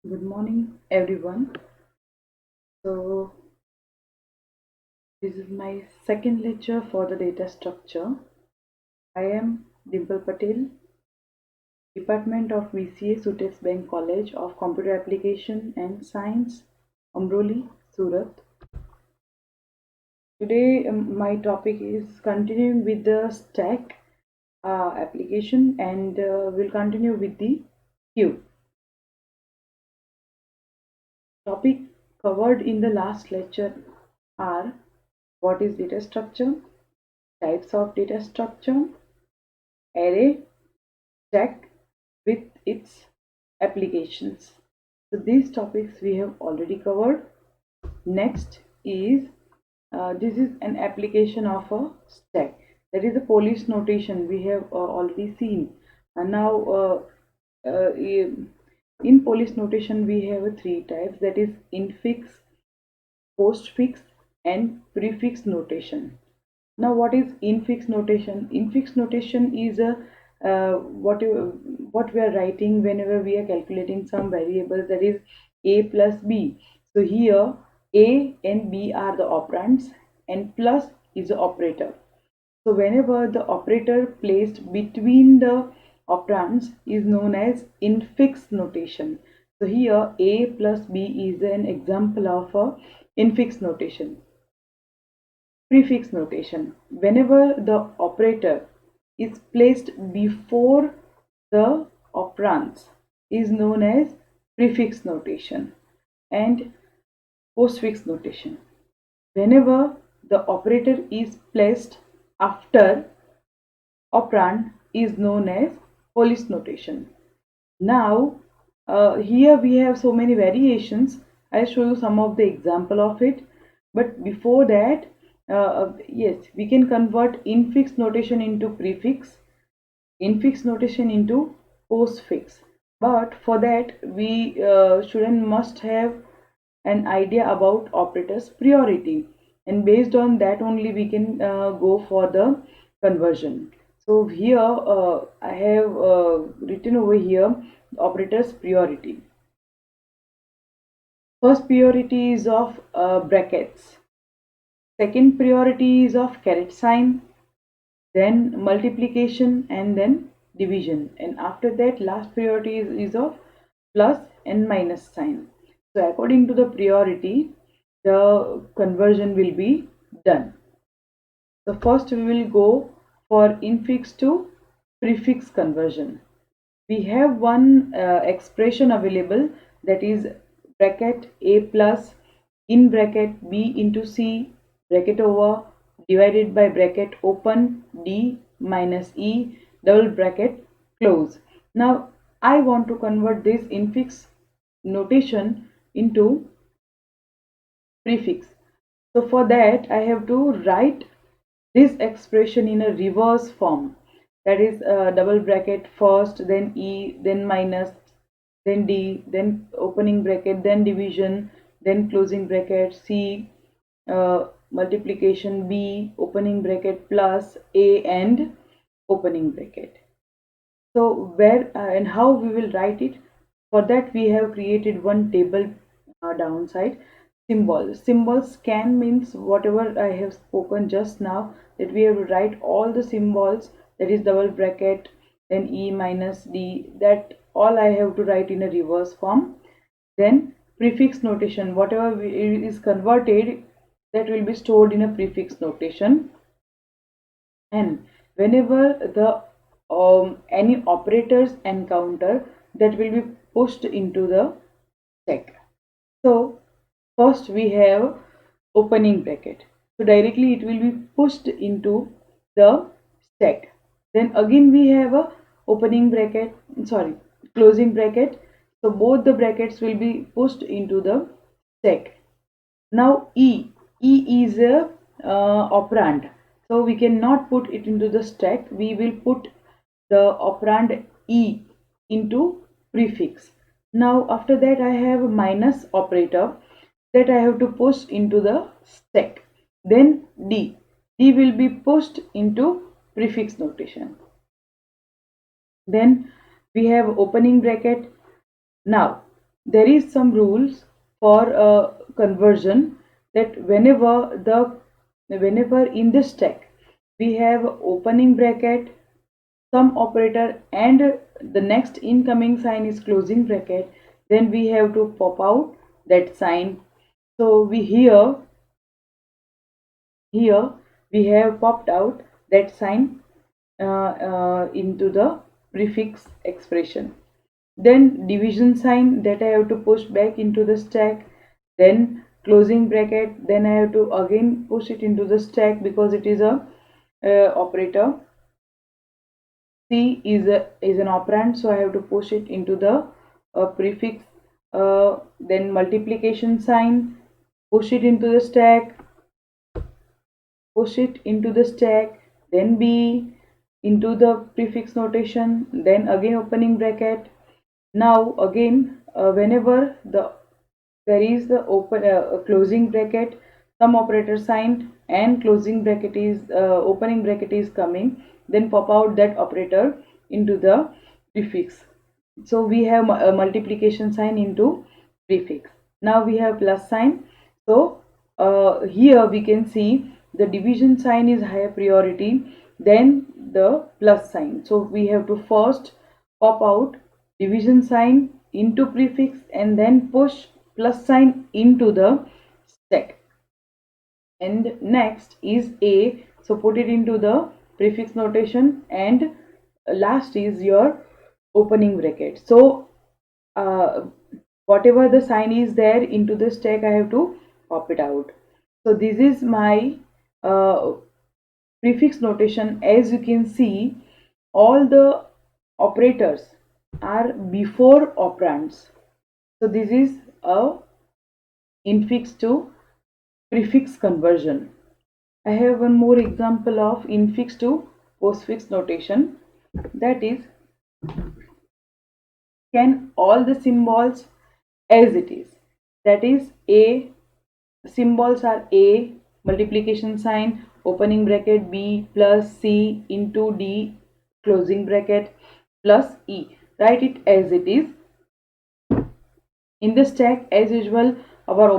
Good morning, everyone. So, this is my second lecture for the data structure. I am Dimple Patel, Department of VCA, Sutex Bank College of Computer Application and Science, Amroli, Surat. Today, my topic is continuing with the stack application, and we'll continue with the queue. Topic covered in the last lecture are: what is data structure, types of data structure, array, stack with its applications. So these topics we have already covered. Next is this is an application of a stack. That is a police notation we have already seen. And now in police notation we have three types, that is infix, postfix and prefix notation. Now, what is infix notation? Infix notation is a what we are writing whenever we are calculating some variables, that is a plus b. So here a and b are the operands and plus is the operator. So whenever the operator placed between the operands is known as infix notation. So here a plus b is an example of a infix notation. Prefix notation: whenever the operator is placed before the operands is known as prefix notation. And postfix notation: whenever the operator is placed after operand is known as police notation. Now here we have so many variations. I'll show you some of the example of it, but before that, yes, we can convert infix notation into prefix, infix notation into postfix, but for that we shouldn't must have an idea about operators priority, and based on that only we can go for the conversion. So here I have written over here operators priority. First priority is of brackets, second priority is of caret sign, then multiplication and then division, and after that last priority is of plus and minus sign. So according to the priority the conversion will be done. So first we will go for infix to prefix conversion. We have one expression available, that is bracket a plus in bracket b into c bracket over divided by bracket open d minus e double bracket close. Now I want to convert this infix notation into prefix. So for that I have to write this expression in a reverse form, that is double bracket first, then e, then minus, then d, then opening bracket, then division, then closing bracket, c, multiplication, b, opening bracket, plus a and opening bracket. So where and how we will write it? For that we have created one table downside. Symbols. Symbols can means whatever I have spoken just now, that we have to write all the symbols, that is double bracket, then e minus d, that all I have to write in a reverse form. Then prefix notation, whatever is converted, that will be stored in a prefix notation. And whenever the any operators encounter, that will be pushed into the stack. So first we have opening bracket, so directly it will be pushed into the stack. Then again we have a opening bracket, sorry, closing bracket, so both the brackets will be pushed into the stack. Now e is a operand, so we cannot put it into the stack. We will put the operand e into prefix. Now after that I have a minus operator, that I have to push into the stack. Then d will be pushed into prefix notation. Then we have opening bracket. Now there is some rules for conversion, that whenever in the stack we have opening bracket, some operator, and the next incoming sign is closing bracket, then we have to pop out that sign. So here we have popped out that sign into the prefix expression. Then division sign, that I have to push back into the stack. Then closing bracket, then I have to again push it into the stack because it is a operator. C is an operand, so I have to push it into the prefix. Then multiplication sign, push it into the stack, push it into the stack, then B into the prefix notation, then again opening bracket. Now again, whenever there is the closing bracket, some operator sign and closing bracket is opening bracket is coming, then pop out that operator into the prefix. So we have a multiplication sign into prefix. Now we have plus sign. So here we can see the division sign is higher priority than the plus sign. So we have to first pop out division sign into prefix and then push plus sign into the stack. And next is A, so put it into the prefix notation, and last is your opening bracket. So whatever the sign is there into the stack, I have to pop it out. So this is my prefix notation. As you can see, all the operators are before operands. So this is a infix to prefix conversion. I have one more example of infix to postfix notation, that is, can all the symbols as it is, that is, A symbols are A multiplication sign opening bracket, B plus C into D closing bracket plus E. Write it as it is. In the stack, as usual, our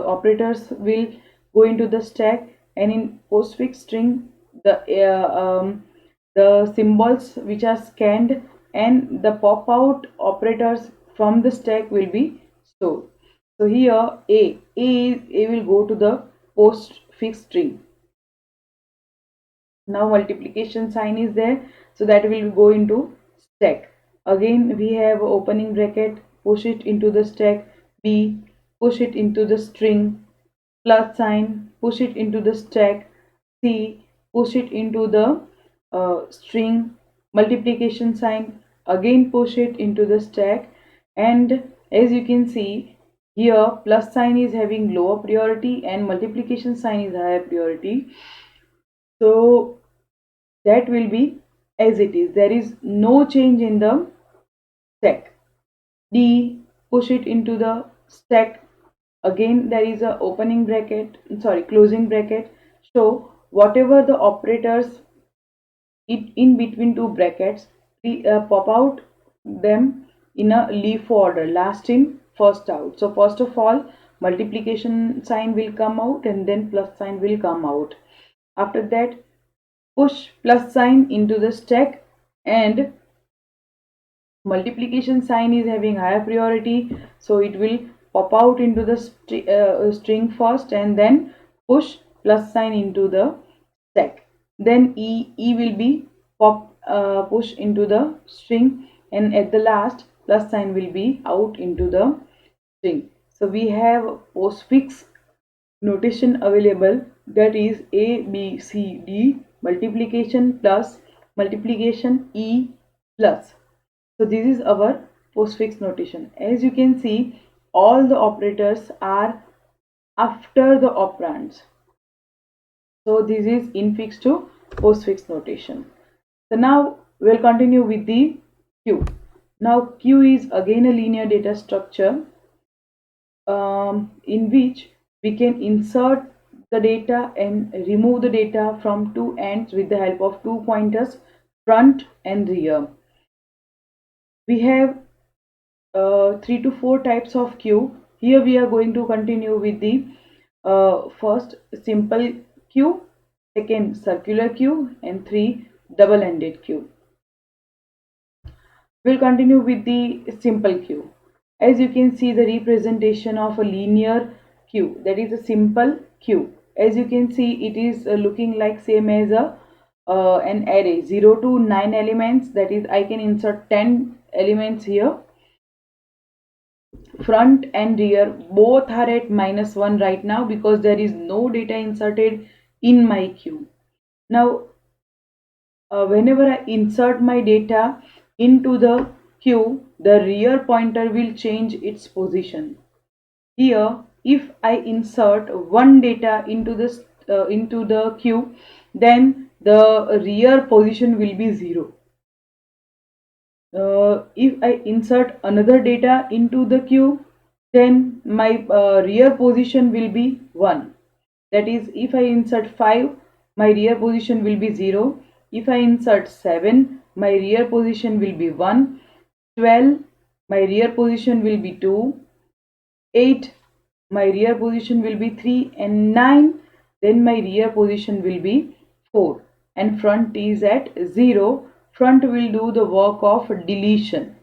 operators will go into the stack, and in postfix string the symbols which are scanned and the pop out operators from the stack will be stored. So here A will go to the postfix string. Now multiplication sign is there, so that will go into stack. Again we have opening bracket, push it into the stack. B, push it into the string. Plus sign, push it into the stack. C, push it into the string. Multiplication sign, again push it into the stack. And as you can see here, plus sign is having lower priority and multiplication sign is higher priority. So that will be as it is. There is no change in the stack. D, push it into the stack. Again there is a opening bracket, sorry, closing bracket. So whatever the operators in between two brackets, we pop out them in a leaf order, last in first out. So first of all multiplication sign will come out and then plus sign will come out. After that push plus sign into the stack, and multiplication sign is having higher priority, so it will pop out into the string first and then push plus sign into the stack. Then E will be push into the string, and at the last plus sign will be out into the string. So we have postfix notation available, that is A B C D multiplication plus multiplication E plus. So this is our postfix notation. As you can see, all the operators are after the operands. So this is infix to postfix notation. So now we'll continue with the queue. Now queue is again a linear data structure in which we can insert the data and remove the data from two ends with the help of two pointers, front and rear. We have 3 to 4 types of queue. Here we are going to continue with the first simple queue, second circular queue, and 3 double-ended queue. We'll continue with the simple queue. As you can see, the representation of a linear queue, that is a simple queue. As you can see, it is looking like same as a an array, 0 to 9 elements. That is, I can insert 10 elements here. Front and rear both are at -1 right now because there is no data inserted in my queue. Now whenever I insert my data into the queue, the rear pointer will change its position. Here, if I insert one data into the queue, then the rear position will be 0. If I insert another data into the queue, then my rear position will be 1. That is, if I insert 5, my rear position will be 0. If I insert 7, my rear position will be 1. 12, my rear position will be 2. 8, my rear position will be 3. And 9, then my rear position will be 4. And front is at 0. Front will do the work of deletion.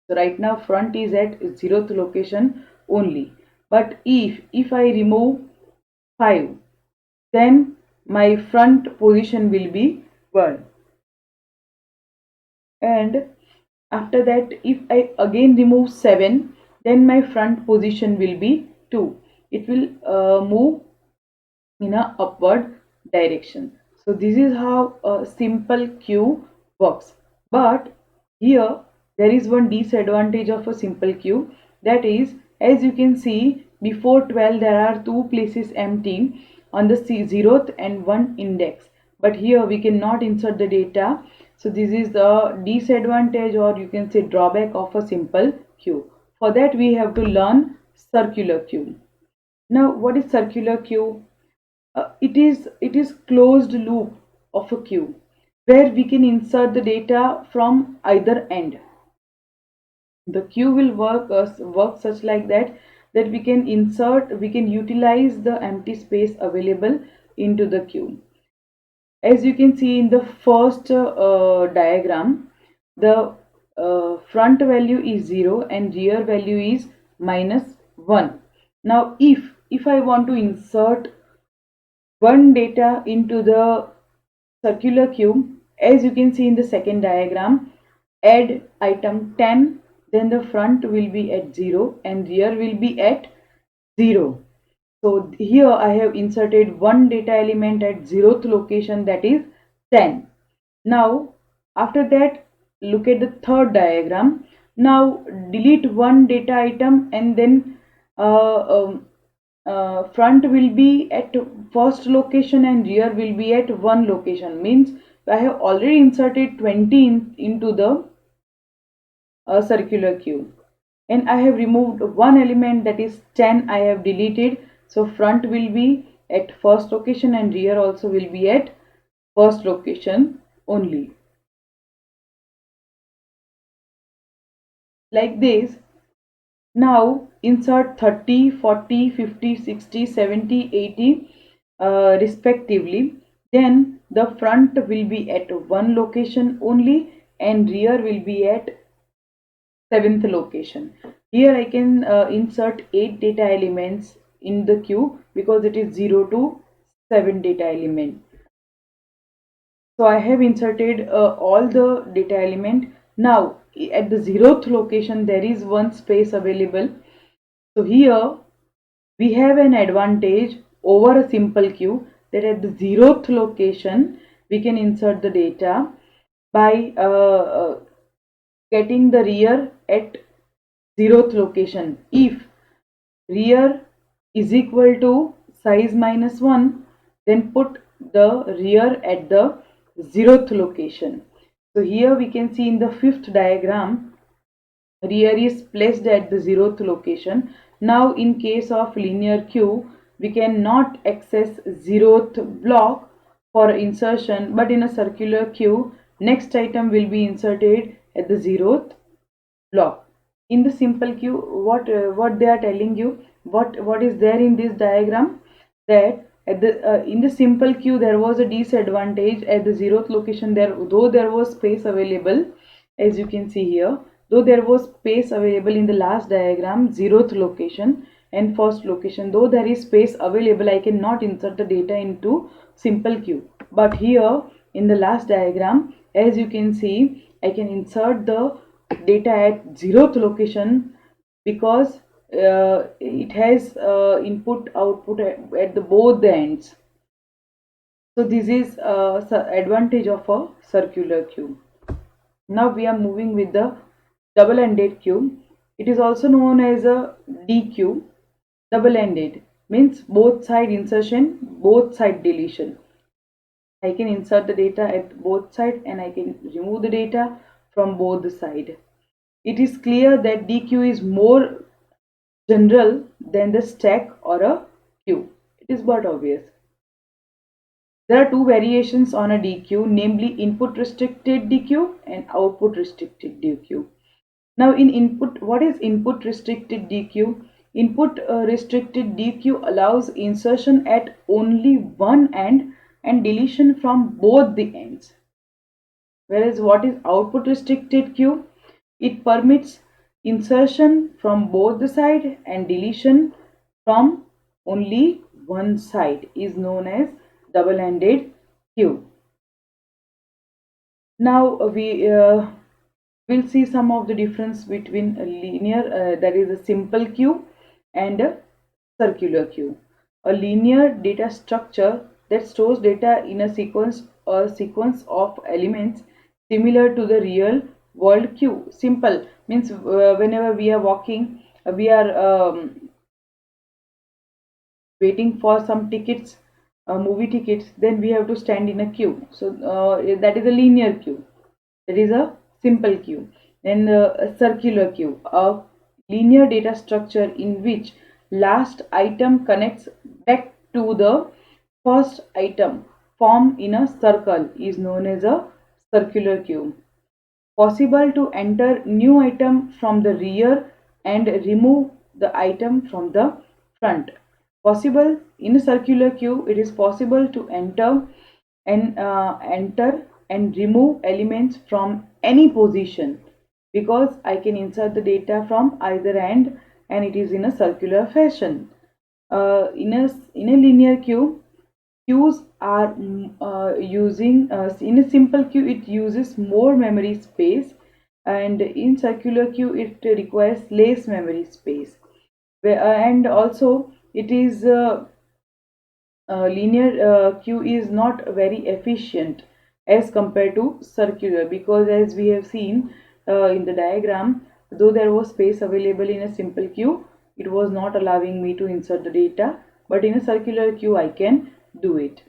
So right now front is at 0th location only. But if I remove 5, then my front position will be 1. And after that, if I again remove 7, then my front position will be 2. It will move in a upward direction. So this is how a simple queue works. But here there is one disadvantage of a simple queue, that is, as you can see, before 12 there are 2 places empty on the 0th and 1 index, but here we cannot insert the data. So this is the disadvantage, or you can say drawback, of a simple queue. For that we have to learn circular queue. Now what is circular queue? It is closed loop of a queue where we can insert the data from either end. The queue will work such like that we can utilize the empty space available into the queue. As you can see in the first diagram, the front value is 0 and rear value is -1. Now if I want to insert one data into the circular queue, as you can see in the second diagram, add item 10, then the front will be at 0 and rear will be at 0. So here I have inserted one data element at 0th location, that is 10. Now after that, look at the third diagram. Now delete one data item and then front will be at first location and rear will be at one location. Means I have already inserted 20 into the circular queue, and I have removed one element, that is 10 I have deleted. So front will be at first location and rear also will be at first location only. Like this. Now insert 30, 40, 50, 60, 70, 80 respectively. Then the front will be at one location only and rear will be at 7th location. Here I can insert 8 data elements in the queue because it is 0 to 7 data element. So I have inserted all the data element. Now at the 0th location there is one space available. So here we have an advantage over a simple queue, that at the 0th location we can insert the data by getting the rear at 0th location. If rear is equal to size -1, then put the rear at the 0th location. So here we can see in the 5th diagram, rear is placed at the 0th location. Now in case of linear queue, we cannot access 0th block for insertion, but in a circular queue, next item will be inserted at the 0th block. In the simple queue, what they are telling you, what is there in this diagram, that at the in the simple queue there was a disadvantage at the 0th location. There, though there was space available, as you can see here, though there was space available in the last diagram, 0th location and first location, though there is space available, I cannot insert the data into simple queue. But here in the last diagram, as you can see, I can insert the data at 0th location, because it has input output at the both the ends. So this is advantage of a circular queue. Now we are moving with the double-ended queue. It is also known as a DQ. Double-ended means both side insertion, both side deletion. I can insert the data at both sides and I can remove the data from both the side. It is clear that DQ is more general than the stack or a queue. It is but obvious. There are two variations on a DQ, namely input restricted DQ and output restricted DQ. Now in input, what is input restricted DQ? Input restricted DQ allows insertion at only one end and deletion from both the ends. Whereas what is output restricted queue? It permits insertion from both the side and deletion from only one side, is known as double-ended queue. Now we will see some of the difference between a linear, that is a simple queue, and a circular queue. A linear data structure that stores data in a sequence or sequence of elements similar to the real world queue. Simple means whenever we are walking, we are waiting for some tickets, movie tickets, then we have to stand in a queue. So that is a linear queue. That is a simple queue. Then a circular queue, a linear data structure in which last item connects back to the first item formed in a circle, is known as a circular queue. Possible to enter new item from the rear and remove the item from the front. Possible in a circular queue, it is possible to enter and remove elements from any position, because I can insert the data from either end and it is in a circular fashion. In a linear queue, queues are using in a simple queue it uses more memory space, and in circular queue it requires less memory space. And also it is linear queue is not very efficient as compared to circular, because as we have seen in the diagram, though there was space available in a simple queue, it was not allowing me to insert the data, but in a circular queue I can do it.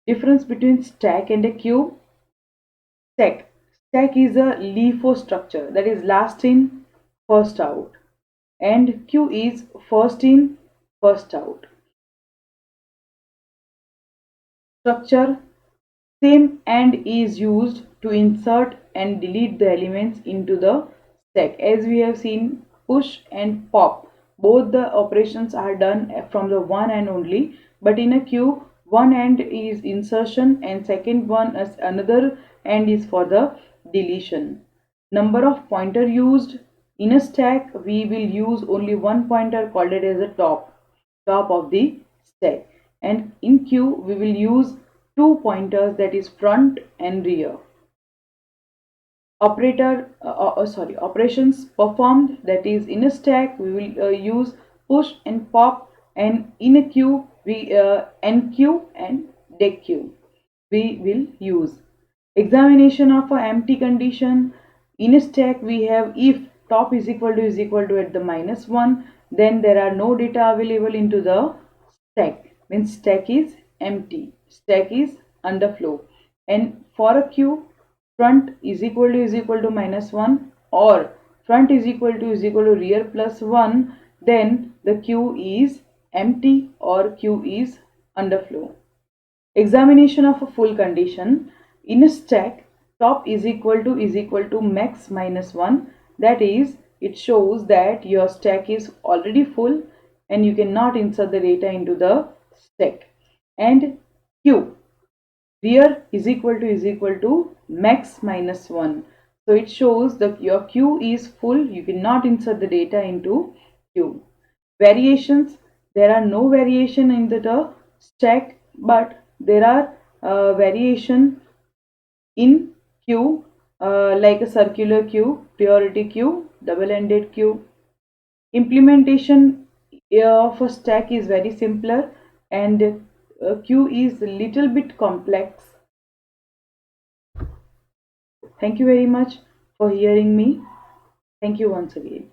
Difference between stack and a queue. Stack is a LIFO structure, that is last in first out, and queue is first in first out structure. Same and is used to insert and delete the elements into the stack. As we have seen, push and pop, both the operations are done from the one end only, but in a queue, one end is insertion and second one as another end is for the deletion. Number of pointer used. In a stack, we will use only one pointer, called it as a top of the stack, and in queue we will use two pointers, that is front and rear. Operations performed, that is in a stack we will use push and pop, and in a queue we enqueue and dequeue we will use. Examination of an empty condition. In a stack we have if top is equal to at the -1, then there are no data available into the stack, means stack is empty, stack is underflow. And for a queue, front is equal to -1, or front is equal to rear +1, then the queue is empty or queue is underflow. Examination of a full condition. In a stack, top is equal to max -1, That is, it shows that your stack is already full and you cannot insert the data into the stack. And queue, rear is equal to max minus 1. So it shows that your queue is full, you cannot insert the data into queue. Variations, there are no variation in the stack, but there are variation in queue, like a circular queue, priority queue, double-ended queue. Implementation of a stack is very simpler, and queue is a little bit complex. Thank you very much for hearing me. Thank you once again.